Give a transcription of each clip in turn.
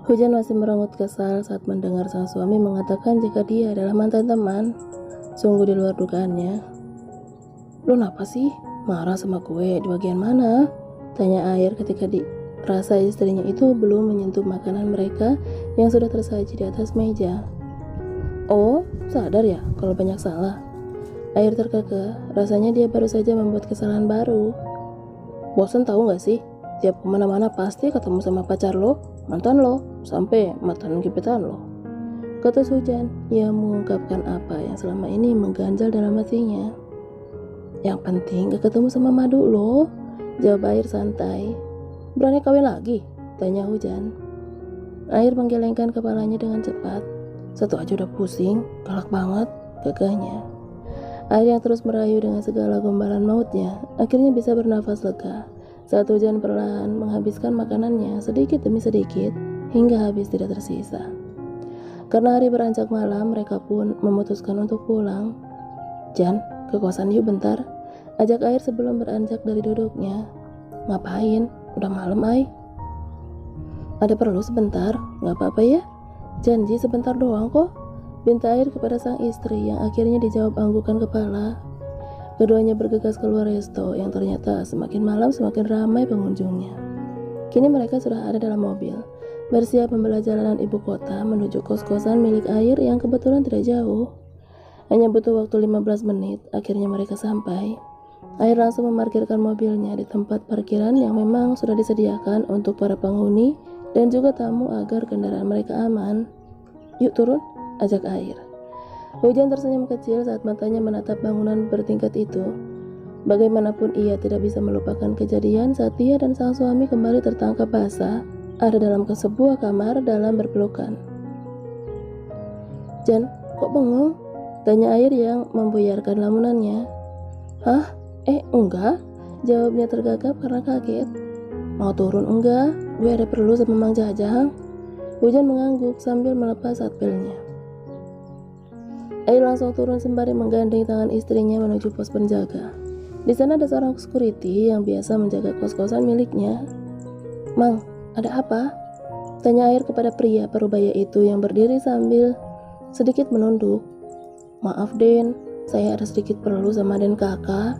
Hujan masih merengut kesal saat mendengar sang suami mengatakan jika dia adalah mantan teman. Sungguh di luar dugaannya. "Lu kenapa sih? Marah sama gue di bagian mana?" Tanya Air ketika dirasa istrinya itu belum menyentuh makanan mereka yang sudah tersaji di atas meja. "Oh, sadar ya kalau banyak salah?" Air terkekeh, rasanya dia baru saja membuat kesalahan baru. "Bosan tahu gak sih? Tiap kemana-mana pasti ketemu sama pacar lo, mantan lo, sampai mantan gebetan lo," kata Hujan. Ia mengungkapkan apa yang selama ini mengganjal dalam hatinya. "Yang penting gak ketemu sama Madu lo," jawab Air santai. "Berani kawin lagi?" tanya Hujan. Air menggelengkan kepalanya dengan cepat. "Satu aja udah pusing, galak banget," gagahnya. Air yang terus merayu dengan segala gombalan mautnya akhirnya bisa bernafas lega saat Hujan perlahan menghabiskan makanannya sedikit demi sedikit hingga habis tidak tersisa. Karena hari beranjak malam, mereka pun memutuskan untuk pulang. "Jan, ke kosan yuk bentar," ajak Air sebelum beranjak dari duduknya. "Ngapain? Udah malam, Ai." "Ada perlu sebentar, gak apa-apa ya? Janji sebentar doang kok," pinta Air kepada sang istri yang akhirnya dijawab anggukan kepala. Keduanya bergegas keluar resto yang ternyata semakin malam semakin ramai pengunjungnya. Kini mereka sudah ada dalam mobil, bersiap membelah jalanan ibu kota menuju kos-kosan milik Air yang kebetulan tidak jauh. Hanya butuh waktu 15 menit, akhirnya mereka sampai. Air langsung memarkirkan mobilnya di tempat parkiran yang memang sudah disediakan untuk para penghuni dan juga tamu agar kendaraan mereka aman. "Yuk turun," ajak Air. Hujan tersenyum kecil saat matanya menatap bangunan bertingkat itu. Bagaimanapun ia tidak bisa melupakan kejadian saat dia dan sang suami kembali tertangkap basah ada dalam sebuah kamar dalam berpelukan. "Jan, kok bengong?" tanya Air yang membuyarkan lamunannya. "Hah? Enggak," jawabnya tergagap karena kaget. "Mau turun enggak? Gue ada perlu sama Mang Jajang." Hujan mengangguk sambil melepas satpilnya. Air langsung turun sembari menggandeng tangan istrinya menuju pos penjaga. Di sana ada seorang security yang biasa menjaga kos-kosan miliknya. "Mang, ada apa?" tanya Air kepada pria parubaya itu yang berdiri sambil sedikit menunduk. "Maaf Den, saya ada sedikit perlu sama Den kakak,"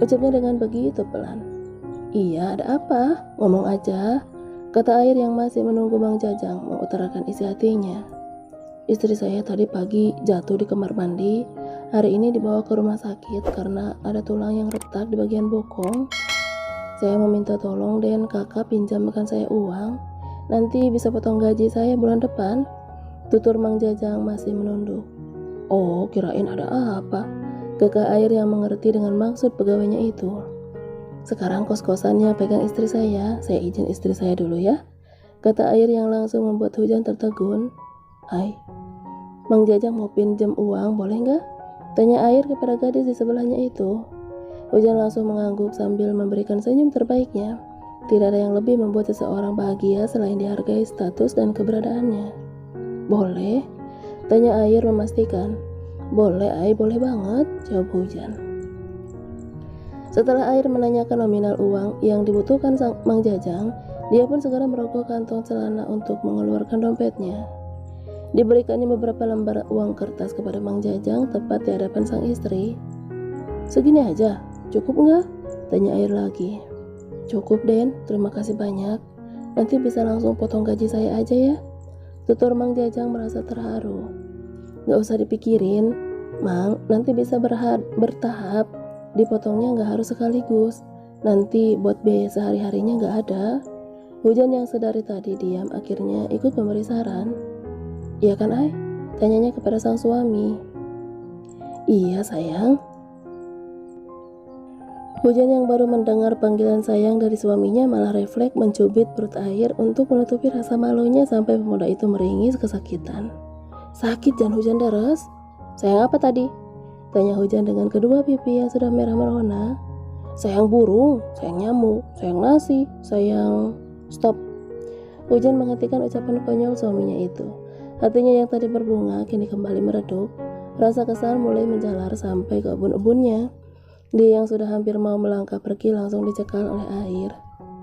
ucapnya dengan begitu pelan. "Iya, ada apa? Ngomong aja," kata Air yang masih menunggu Mang Jajang mengutarakan isi hatinya. "Istri saya tadi pagi jatuh di kamar mandi. Hari ini dibawa ke rumah sakit karena ada tulang yang retak di bagian bokong. Saya mau minta tolong Den kakak pinjamkan saya uang. Nanti bisa potong gaji saya bulan depan," tutur Mang Jajang masih menunduk. "Oh, kirain ada apa," gagah Air yang mengerti dengan maksud pegawainya itu. "Sekarang kos-kosannya pegang istri saya izin istri saya dulu ya," kata Air yang langsung membuat Hujan tertegun. "Hai, Mang Jajang mau pinjam uang boleh nggak?" tanya Air kepada gadis di sebelahnya itu. Hujan langsung mengangguk sambil memberikan senyum terbaiknya. Tidak ada yang lebih membuat seseorang bahagia selain dihargai status dan keberadaannya. "Boleh?" tanya Air memastikan. "Boleh Ai, boleh banget," jawab Hujan. Setelah Air menanyakan nominal uang yang dibutuhkan sang Mang Jajang, dia pun segera merogoh kantong celana untuk mengeluarkan dompetnya. Diberikannya beberapa lembar uang kertas kepada Mang Jajang tepat di hadapan sang istri. "Segini aja, cukup nggak?" tanya Air lagi. "Cukup Den, terima kasih banyak. Nanti bisa langsung potong gaji saya aja ya," tutur Mang Jajang merasa terharu. "Nggak usah dipikirin, Mang, nanti bisa bertahap. Dipotongnya nggak harus sekaligus. Nanti buat biaya sehari-harinya nggak ada." Hujan yang sedari tadi diam akhirnya ikut memberi saran. "Iya kan Ai?" tanyanya kepada sang suami. "Iya sayang." Hujan yang baru mendengar panggilan sayang dari suaminya malah refleks mencubit perut Air untuk menutupi rasa malunya sampai pemuda itu meringis kesakitan. "Sakit Jan Hujan deres?" "Sayang apa tadi?" tanya Hujan dengan kedua pipi yang sudah merah merona. "Sayang burung, sayang nyamuk, sayang nasi, sayang..." "Stop." Hujan menghentikan ucapan konyol suaminya itu. Hatinya yang tadi berbunga kini kembali meredup. Rasa kesal mulai menjalar sampai ke ubun-ubunnya. Dia yang sudah hampir mau melangkah pergi langsung dicekal oleh Air.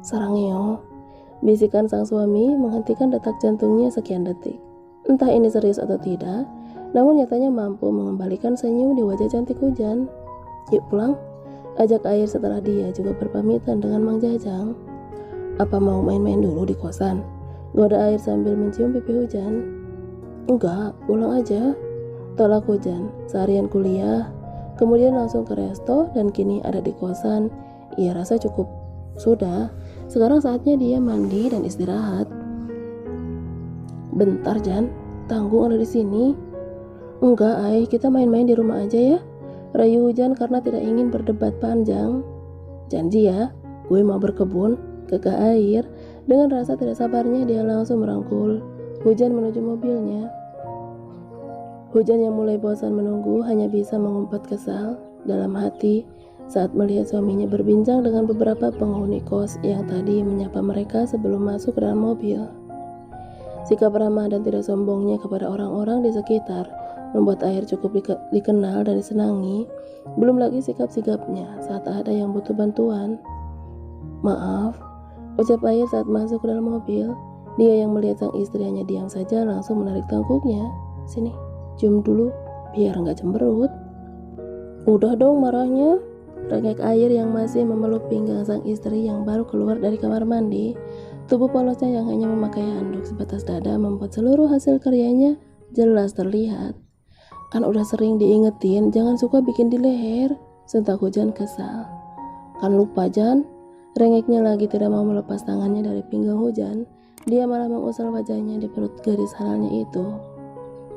"Sarangeo," Bisikan sang suami menghentikan detak jantungnya sekian detik. Entah ini serius atau tidak, namun nyatanya mampu mengembalikan senyum di wajah cantik Hujan. Yuk pulang, ajak Air setelah dia juga berpamitan dengan Mang Jajang. Apa mau main-main dulu di kosan? Goda Air sambil mencium pipi Hujan. Enggak, pulang aja. Tolak Hujan. Seharian kuliah, kemudian langsung ke resto dan kini ada di kosan. Ia rasa cukup. Sudah, sekarang saatnya dia mandi dan istirahat. Bentar Jan, tanggung ada di sini. Enggak, Ai, kita main-main di rumah aja ya. Rayu Hujan karena tidak ingin berdebat panjang. Janji ya, gue mau berkebun, kekeh Air. Dengan rasa tidak sabarnya dia langsung merangkul Hujan menuju mobilnya. Hujan yang mulai bosan menunggu hanya bisa mengumpat kesal dalam hati saat melihat suaminya berbincang dengan beberapa penghuni kos yang tadi menyapa mereka sebelum masuk ke dalam mobil. Sikap ramah dan tidak sombongnya kepada orang-orang di sekitar membuat Air cukup dikenal dan disenangi. Belum lagi sikap sigapnya saat ada yang butuh bantuan. Maaf, ucap Air saat masuk ke dalam mobil. Dia yang melihat sang istri hanya diam saja langsung menarik tangkuknya. Sini, cium dulu biar nggak cemberut. Udah dong marahnya. Rengek Air yang masih memeluk pinggang sang istri yang baru keluar dari kamar mandi. Tubuh polosnya yang hanya memakai handuk sebatas dada membuat seluruh hasil karyanya jelas terlihat. Kan udah sering diingetin jangan suka bikin di leher, sentak Hujan kesal. Kan lupa Jan. Rengeknya lagi tidak mau melepas tangannya dari pinggang Hujan. Dia malah mengusal wajahnya di perut garis halalnya itu.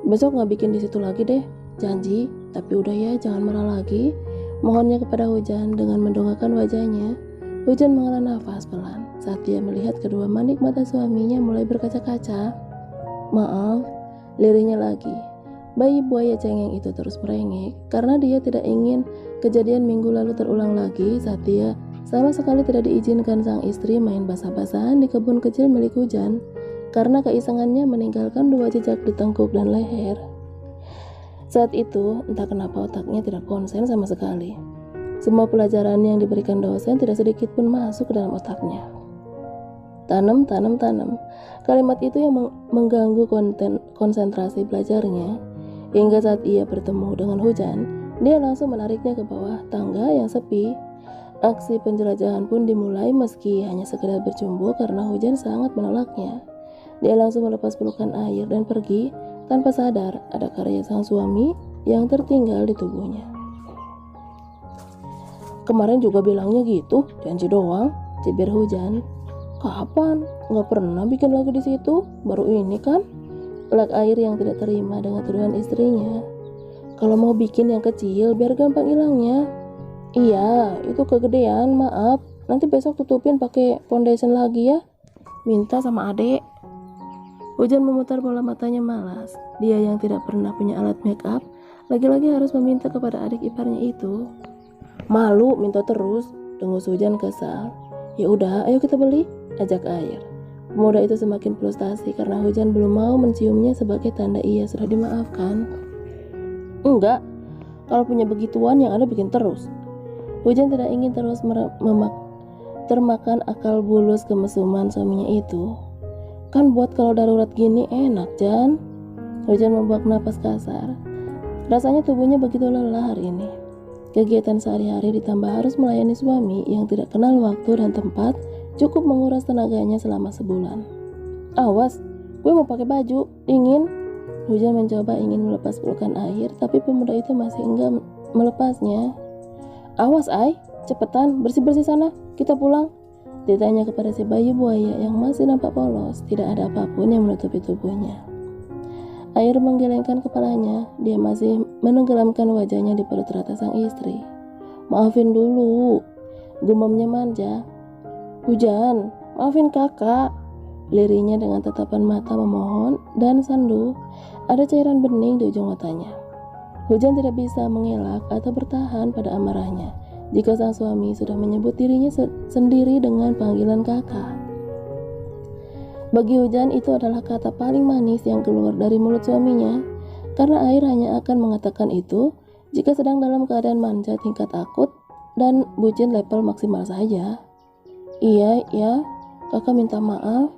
Besok gak bikin di situ lagi deh, janji. Tapi udah ya, jangan marah lagi. Mohonnya kepada Hujan dengan mendongakkan wajahnya. Hujan menghela nafas pelan saat dia melihat kedua manik mata suaminya mulai berkaca-kaca. Maaf, lirihnya lagi. Bayi buaya cengeng itu terus merengek karena dia tidak ingin kejadian minggu lalu terulang lagi saat dia sama sekali tidak diizinkan sang istri main basah-basahan di kebun kecil milik Hujan karena keisengannya meninggalkan dua jejak di tengkuk dan leher. Saat itu, entah kenapa otaknya tidak konsen sama sekali. Semua pelajaran yang diberikan dosen tidak sedikit pun masuk ke dalam otaknya. Tanam. Kalimat itu yang mengganggu konsentrasi belajarnya. Hingga saat ia bertemu dengan Hujan, dia langsung menariknya ke bawah tangga yang sepi. Aksi penjelajahan pun dimulai meski hanya sekedar bercumbu karena Hujan sangat menolaknya. Dia langsung melepas pelukan Air dan pergi tanpa sadar ada karya sang suami yang tertinggal di tubuhnya. Kemarin juga bilangnya gitu, janji doang, cibir Hujan. Kapan? Nggak pernah bikin lagi di situ, baru ini kan? Elak Air yang tidak terima dengan tuduhan istrinya. Kalau mau bikin yang kecil biar gampang hilangnya. Iya, itu kegedean, maaf. Nanti besok tutupin pakai foundation lagi ya. Minta sama adek. Hujan memutar bola matanya malas. Dia yang tidak pernah punya alat make up, lagi-lagi harus meminta kepada adik iparnya itu. Malu minta terus, dengus Hujan kesal. Ya udah, ayo kita beli, ajak Air. Pemuda itu semakin frustasi karena Hujan belum mau menciumnya sebagai tanda ia sudah dimaafkan. Enggak, kalau punya begituan yang ada bikin terus. Hujan tidak ingin terus termakan akal bulus kemesuman suaminya itu. Kan buat kalau darurat gini enak, Jan. Hujan membuang napas kasar. Rasanya tubuhnya begitu lelah hari ini. Kegiatan sehari-hari ditambah harus melayani suami yang tidak kenal waktu dan tempat cukup menguras tenaganya selama sebulan. Awas, gue mau pakai baju, dingin. Hujan mencoba ingin melepas pelukan Air, tapi pemuda itu masih enggan melepasnya. Awas Ai, cepetan, bersih-bersih sana, kita pulang. Ditanya kepada si bayi buaya yang masih nampak polos, tidak ada apapun yang menutupi tubuhnya. Air menggelengkan kepalanya, dia masih menenggelamkan wajahnya di perut rata sang istri. Maafin dulu, gumamnya manja. Hujan, maafin kakak. Lirihnya dengan tatapan mata memohon dan sandu. Ada cairan bening di ujung matanya. Hujan tidak bisa mengelak atau bertahan pada amarahnya jika sang suami sudah menyebut dirinya sendiri dengan panggilan kakak. Bagi Hujan itu adalah kata paling manis yang keluar dari mulut suaminya, karena Air hanya akan mengatakan itu jika sedang dalam keadaan manja tingkat akut dan bucin level maksimal saja. Iya, ya, Kakak minta maaf.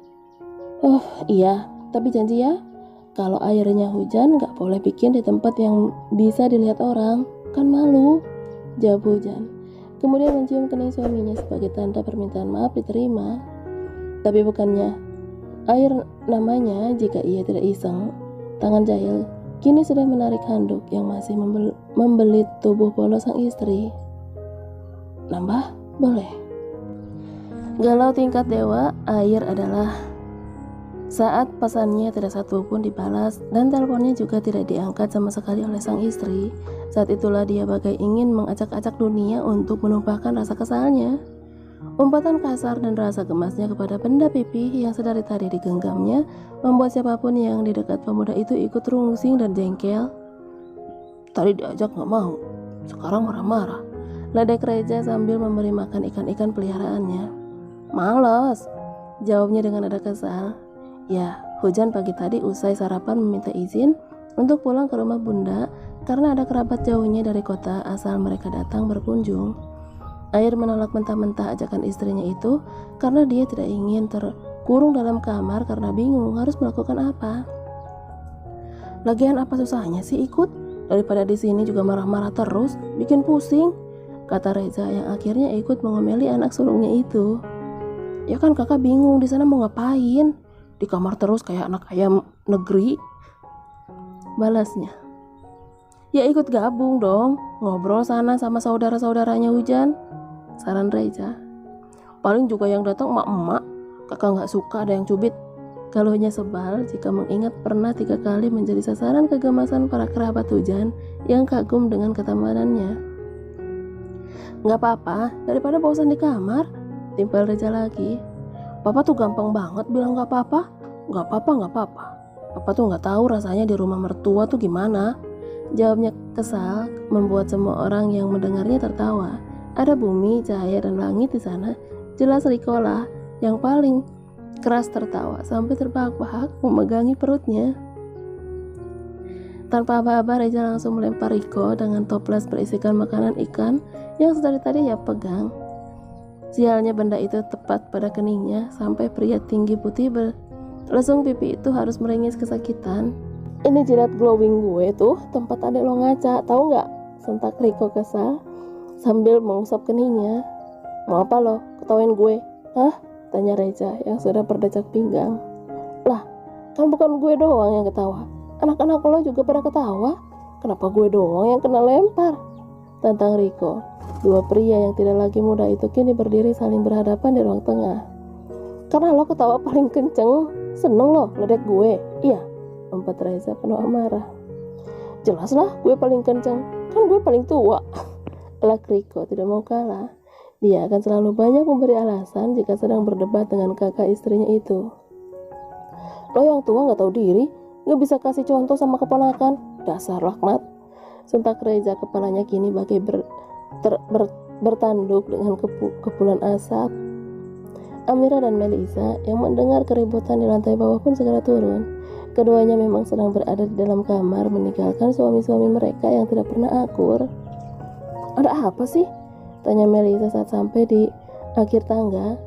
Oh iya, tapi janji ya, kalau airnya hujan gak boleh bikin di tempat yang bisa dilihat orang, kan malu, jawab Hujan. Kemudian mencium kening suaminya sebagai tanda permintaan maaf diterima. Tapi bukannya air namanya jika ia tidak iseng. Tangan jahil kini sudah menarik handuk yang masih membelit tubuh polos sang istri. Nambah? Boleh. Galau tingkat dewa, air adalah saat pesannya tidak satu pun dibalas dan teleponnya juga tidak diangkat sama sekali oleh sang istri. Saat itulah dia bagai ingin mengacak-acak dunia untuk menumpahkan rasa kesalnya. Umpatan kasar dan rasa gemasnya kepada benda pipih yang sedari tadi digenggamnya membuat siapapun yang di dekat pemuda itu ikut rungsing dan jengkel. Tadi diajak gak mau, sekarang marah-marah, ledek Reza sambil memberi makan ikan-ikan peliharaannya. Males, jawabnya dengan nada kesal. Ya, Hujan pagi tadi usai sarapan meminta izin untuk pulang ke rumah bunda karena ada kerabat jauhnya dari kota asal mereka datang berkunjung. Air menolak mentah-mentah ajakan istrinya itu karena dia tidak ingin terkurung dalam kamar karena bingung harus melakukan apa. Lagian apa susahnya sih ikut? Daripada di sini juga marah-marah terus, bikin pusing, kata Reza yang akhirnya ikut mengomeli anak sulungnya itu. Ya kan kakak bingung di sana mau ngapain? Di kamar terus kayak anak ayam negeri, balasnya. Ya ikut gabung dong, ngobrol sana sama saudara-saudaranya Hujan, saran Reza. Paling juga yang datang emak-emak, kakak gak suka ada yang cubit. Keluhnya sebal jika mengingat pernah 3 kali menjadi sasaran kegemasan para kerabat Hujan yang kagum dengan ketampanannya. Gak apa-apa, daripada bosan di kamar, timpal Reza lagi. Papa tuh gampang banget bilang gak apa-apa. Gak apa-apa, gak apa-apa. Papa tuh gak tahu rasanya di rumah mertua tuh gimana, jawabnya kesal membuat semua orang yang mendengarnya tertawa. Ada bumi, cahaya, dan langit di sana. Jelas Riko lah yang paling keras tertawa sampai terbahak-bahak memegangi perutnya. Tanpa aba-aba Reza langsung melempar Riko dengan toples berisikan makanan ikan yang sedari tadi ia pegang. Sialnya benda itu tepat pada keningnya sampai pria tinggi putih berlesung pipi itu harus meringis kesakitan. Ini jidat glowing gue tuh tempat adek lo ngaca, tahu nggak? Sentak Riko kesal sambil mengusap keningnya. Mau apa lo? Ketawain gue? Hah? Tanya Reza yang sudah berdecak pinggang. Lah, kan bukan gue doang yang ketawa. Anak-anak lo juga pada ketawa. Kenapa gue doang yang kena lempar? Tantang Riko. Dua pria yang tidak lagi muda itu kini berdiri saling berhadapan di ruang tengah. Karena lo ketawa paling kenceng, seneng lo ledek gue. Iya, empat Reza penuh amarah. Jelaslah gue paling kenceng, kan gue paling tua. Elak Riko tidak mau kalah. Dia akan selalu banyak memberi alasan jika sedang berdebat dengan kakak istrinya itu. Lo yang tua gak tahu diri, gak bisa kasih contoh sama keponakan. Dasar laknat. Sentak Reza kepalanya kini bagai bertanduk dengan kepulan asap. Amira dan Melisa yang mendengar keributan di lantai bawah pun segera turun. Keduanya memang sedang berada di dalam kamar meninggalkan suami-suami mereka yang tidak pernah akur. Ada apa sih? Tanya Melisa saat sampai di akhir tangga.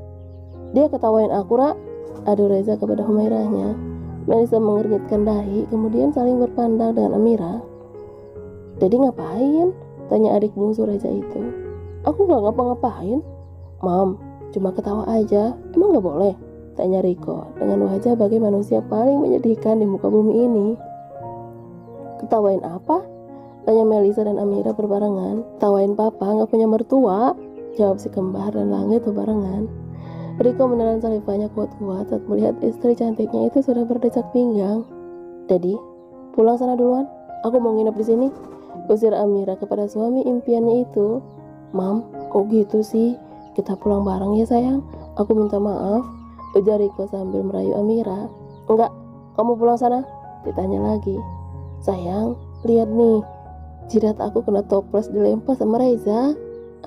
Dia ketawain aku, Ra, adu Reza kepada Humairahnya. Melisa mengernyitkan dahi kemudian saling berpandang dengan Amira. Jadi ngapain? Tanya adik bungsu Reza itu. Aku gak ngapa-ngapain, Mam, cuma ketawa aja. Emang gak boleh? Tanya Riko dengan wajah bagai manusia paling menyedihkan di muka bumi ini. Ketawain apa? Tanya Melisa dan Amira berbarengan. Tawain papa gak punya mertua, jawab si kembar dan langit berbarengan. Riko menelan salivanya kuat-kuat saat melihat istri cantiknya itu sudah berdecak pinggang. Daddy, pulang sana duluan. Aku mau nginep di sini. Usir Amira kepada suami impiannya itu. Mam, kok gitu sih? Kita pulang bareng ya sayang. Aku minta maaf, ujar Riko sambil merayu Amira. Enggak, kamu pulang sana. Ditanya lagi. Sayang, lihat nih, jidat aku kena toples dilempar sama Reza.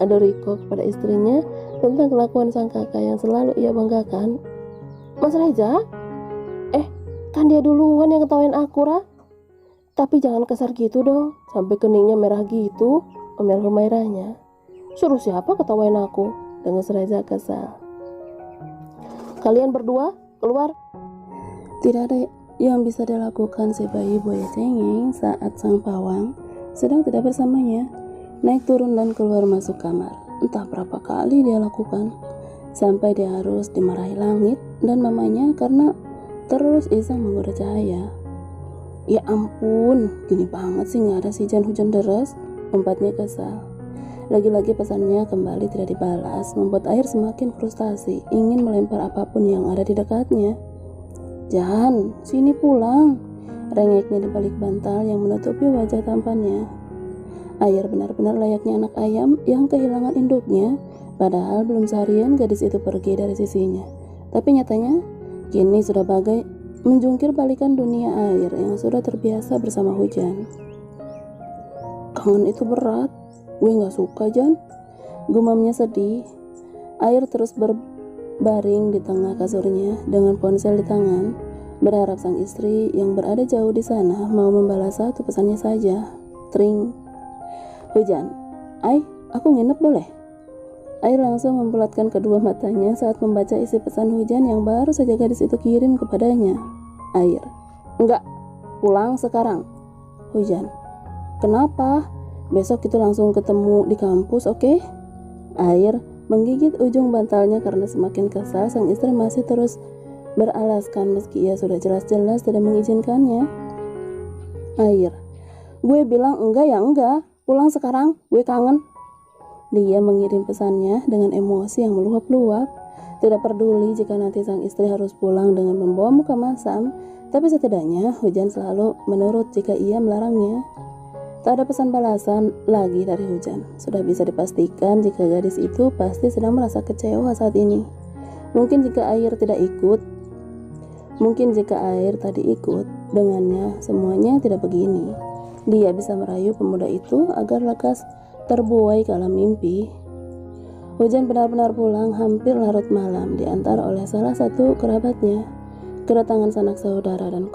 Ada Riko kepada istrinya tentang kelakuan sang kakak yang selalu ia banggakan. Mas Reza? Kan dia duluan yang ketawain aku, Ra. Tapi jangan kasar gitu dong, sampai keningnya merah gitu, omel Humairahnya. Suruh siapa ketawain aku? Dengus Reza kesal. Kalian berdua, keluar. Tidak ada yang bisa dilakukan si bayi buaya cengeng saat sang pawang sedang tidak bersamanya. Naik turun dan keluar masuk kamar. Entah berapa kali dia lakukan, sampai dia harus dimarahi langit dan mamanya karena terus iseng menggoda cahaya. Ya ampun, gini banget sih nggak ada hujan deras, umpatnya kesal. Lagi-lagi pesannya kembali tidak dibalas, membuat Air semakin frustasi, ingin melempar apapun yang ada di dekatnya. Jan, sini pulang, rengeknya di balik bantal yang menutupi wajah tampannya. Air benar-benar layaknya anak ayam yang kehilangan induknya, padahal belum seharian gadis itu pergi dari sisinya. Tapi nyatanya, kini sudah bagai menjungkir balikan dunia Air yang sudah terbiasa bersama hujan. Kangen itu berat, gue gak suka Jan, gumamnya sedih. Air terus berbaring di tengah kasurnya dengan ponsel di tangan, berharap sang istri yang berada jauh di sana mau membalas satu pesannya saja. Tring. Hujan, aku nginep boleh? Air langsung membulatkan kedua matanya saat membaca isi pesan hujan yang baru saja gadis itu kirim kepadanya. Air, enggak, pulang sekarang. Hujan, kenapa? Besok kita langsung ketemu di kampus, oke? Air menggigit ujung bantalnya karena semakin kesal sang istri masih terus beralaskan meski ia sudah jelas-jelas tidak mengizinkannya. Air, gue bilang enggak ya enggak, pulang sekarang, gue kangen. Dia mengirim pesannya dengan emosi yang meluap-luap, tidak peduli jika nanti sang istri harus pulang dengan membawa muka masam, tapi setidaknya Hujan selalu menurut jika ia melarangnya. Tak ada pesan balasan lagi dari Hujan. Sudah bisa dipastikan jika gadis itu pasti sedang merasa kecewa saat ini. Mungkin jika Air tadi ikut dengannya, semuanya tidak begini. Dia bisa merayu pemuda itu agar lekas terbuai ke alam mimpi. Hujan benar-benar pulang hampir larut malam diantar oleh salah satu kerabatnya. Kedatangan sanak saudara dan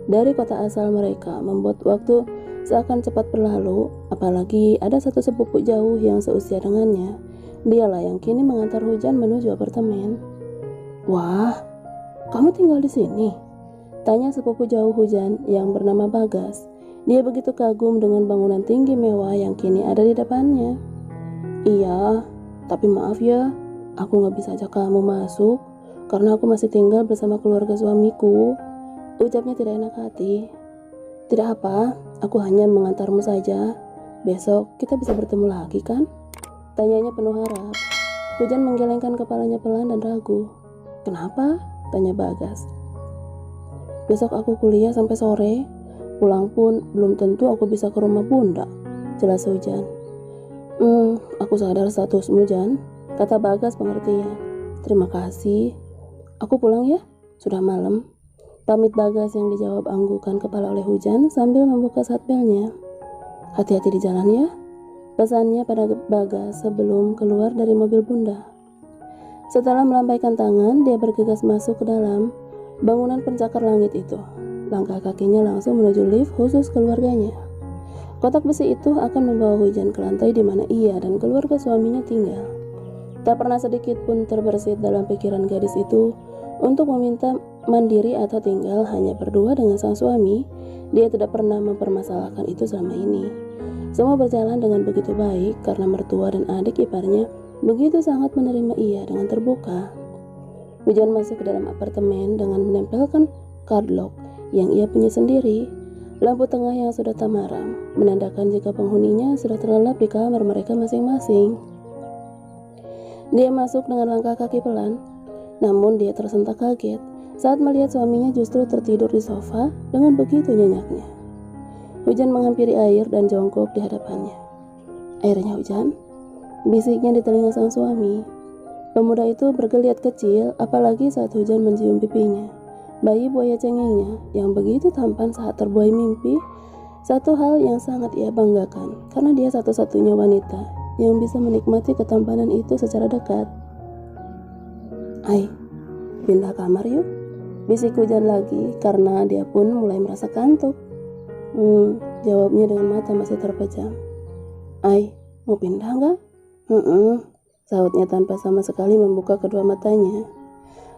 dari kota asal mereka membuat waktu seakan cepat berlalu, apalagi ada satu sepupu jauh yang seusia dengannya. Dialah yang kini mengantar Hujan menuju apartemen. Wah, kamu tinggal di sini? Tanya sepupu jauh Hujan yang bernama Bagas. Dia begitu kagum dengan bangunan tinggi mewah yang kini ada di depannya. Iya, tapi maaf ya, aku gak bisa ajak kamu masuk karena aku masih tinggal bersama keluarga suamiku, ucapnya tidak enak hati. Tidak apa, aku hanya mengantarmu saja. Besok kita bisa bertemu lagi kan? Tanyanya penuh harap. Hujan menggelengkan kepalanya pelan dan ragu. Kenapa? Tanya Bagas. Besok aku kuliah sampai sore. Pulang pun belum tentu aku bisa ke rumah bunda, jelas Hujan. Aku sadar statusmu Jan, kata Bagas pengertian. Terima kasih. Aku pulang ya, sudah malam. Pamit Bagas yang dijawab anggukan kepala oleh Hujan sambil membuka satpelnya. Hati-hati di jalan ya, pesannya pada Bagas sebelum keluar dari mobil bunda. Setelah melambaikan tangan, dia bergegas masuk ke dalam bangunan pencakar langit itu. Langkah kakinya langsung menuju lift khusus keluarganya. Kotak besi itu akan membawa Hujan ke lantai di mana ia dan keluarga suaminya tinggal. Tak pernah sedikit pun terbersit dalam pikiran gadis itu untuk meminta mandiri atau tinggal hanya berdua dengan sang suami. Dia tidak pernah mempermasalahkan itu selama ini. Semua berjalan dengan begitu baik karena mertua dan adik iparnya begitu sangat menerima ia dengan terbuka. Hujan masuk ke dalam apartemen dengan menempelkan cardlock yang ia punya sendiri. Lampu tengah yang sudah tamaram menandakan jika penghuninya sudah terlelap di kamar mereka masing-masing. Dia masuk dengan langkah kaki pelan, namun dia tersentak kaget saat melihat suaminya justru tertidur di sofa dengan begitu nyenyaknya. Hujan menghampiri Air dan jongkok di hadapannya. Airnya Hujan, bisiknya di telinga sang suami. Pemuda itu bergeliat kecil apalagi saat Hujan mencium pipinya. Bayi buaya cengengnya yang begitu tampan saat terbuai mimpi, satu hal yang sangat ia banggakan karena dia satu-satunya wanita yang bisa menikmati ketampanan itu secara dekat. Pindah kamar yuk, bisik Hujan lagi karena dia pun mulai merasa kantuk. Jawabnya dengan mata masih terpejam. Mau pindah nggak? Sahutnya tanpa sama sekali membuka kedua matanya.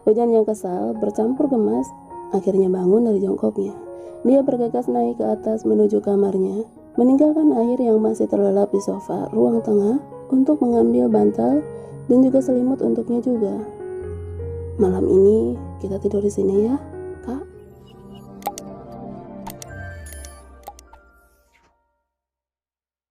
Hujan yang kesal bercampur gemas akhirnya bangun dari jongkoknya. Dia bergegas naik ke atas menuju kamarnya, meninggalkan air yang masih terlelap di sofa ruang tengah untuk mengambil bantal dan juga selimut untuknya juga. Malam ini kita tidur di sini ya.